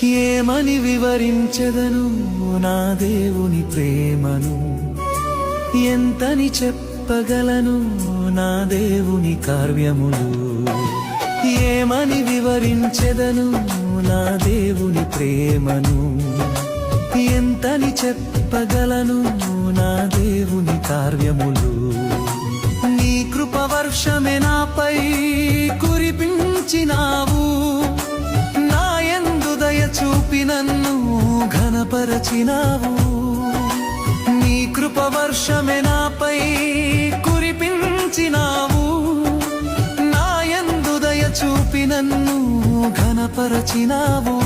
ఏమని వివరించెదను నా దేవుని ప్రేమను, ఎంతని చెప్పగలను నా దేవుని కార్యములు. ఏమని వివరించెదను నా దేవుని ప్రేమను, ఎంతని చెప్పగలను నా దేవుని కార్యములు. నీ కృప వర్షమే నాపై కురిపించినావు, నా యందు దయ చూపి నన్ను ఘనపరచినావు. నీ కృప వర్షమే నాపై కురిపించినావు, నా యందు దయ చూపి నన్ను ఘనపరచినావు.